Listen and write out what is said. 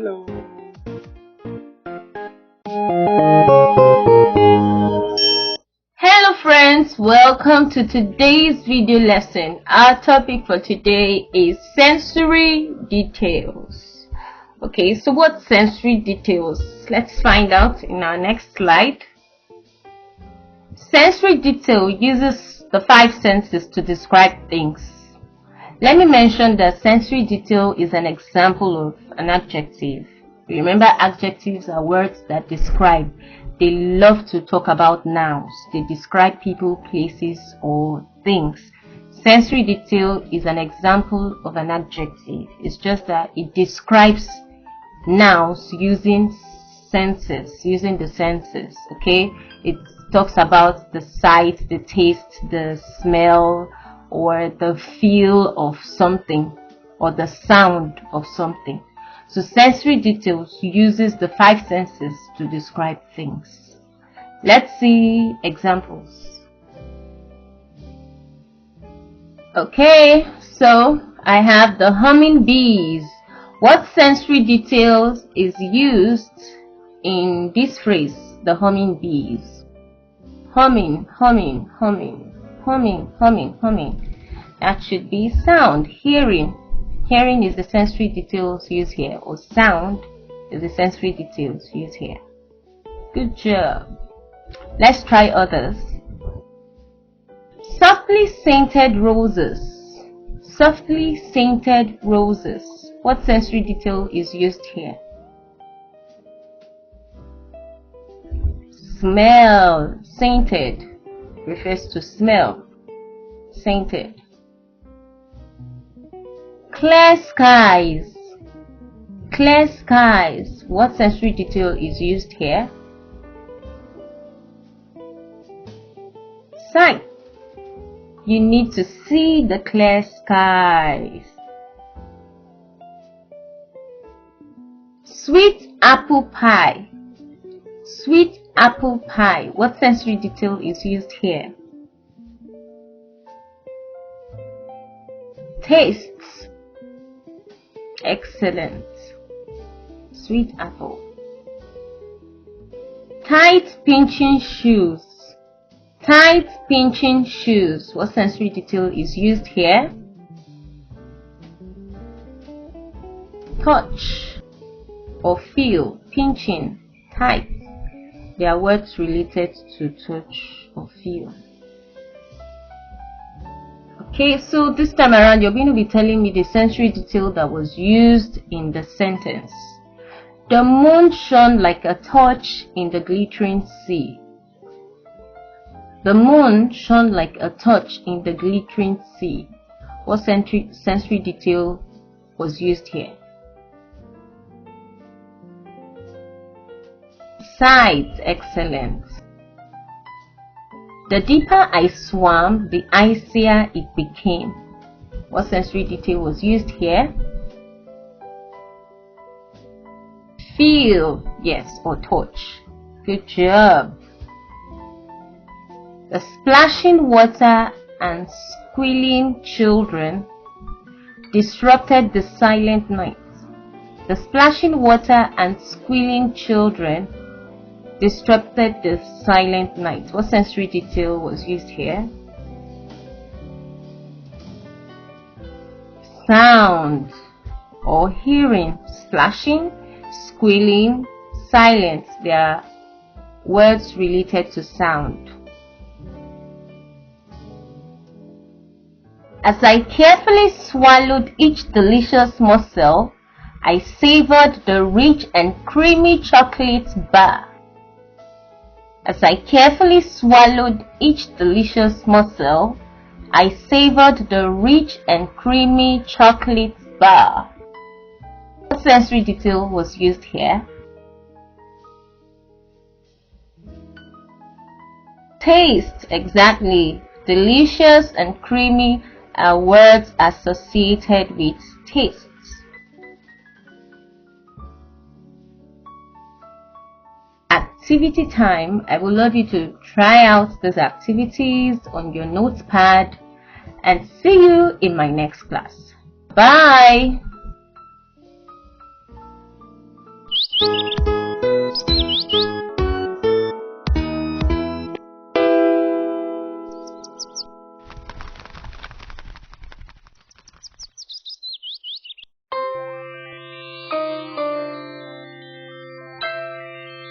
Hello. Hello friends, welcome to today's video lesson. Our topic for today is sensory details. Okay, so what sensory details? Let's find out in our next slide. Sensory detail uses the 5 senses to describe things. Let me mention that sensory detail is an example of an adjective. Remember, adjectives are words that describe. They love to talk about nouns. They describe people, places, or things. Sensory detail is an example of an adjective. It's just that it describes nouns using the senses. Okay, it talks about the sight, the taste, the smell, or the feel of something, or the sound of something. So sensory details uses the 5 senses to describe things. Let's see examples. Okay, so I have the humming bees. What sensory details is used in this phrase, the humming bees? Humming, humming, humming, humming, humming, humming. That should be sound. Hearing. Hearing is the sensory details used here, or sound is the sensory details used here. Good job. Let's try others. Softly scented roses. Softly scented roses. What sensory detail is used here? Smell. Scented refers to smell. Scented. Clear skies. Clear skies. What sensory detail is used here? Sight. You need to see the clear skies. Sweet apple pie. Sweet apple pie. What sensory detail is used here? Tastes. Excellent. Sweet apple. Tight pinching shoes. Tight pinching shoes. What sensory detail is used here? Touch or feel. Pinching. Tight. They are words related to touch or feel. Okay, so this time around you're going to be telling me the sensory detail that was used in the sentence. The moon shone like a torch in the glittering sea. The moon shone like a torch in the glittering sea. What sensory detail was used here? Sight. Excellent. The deeper I swam, the icier it became. What sensory detail was used here? Feel. Yes, or touch. Good job. The splashing water and squealing children disrupted the silent night. The splashing water and squealing children disrupted the silent night. What sensory detail was used here? Sound or hearing. Splashing, squealing, silence. They are words related to sound. As I carefully swallowed each delicious morsel, I savored the rich and creamy chocolate bar. As I carefully swallowed each delicious morsel, I savored the rich and creamy chocolate bar. What sensory detail was used here? Taste. Exactly. Delicious and creamy are words associated with tastes. Activity time. I would love you to try out these activities on your notepad and see you in my next class. Bye.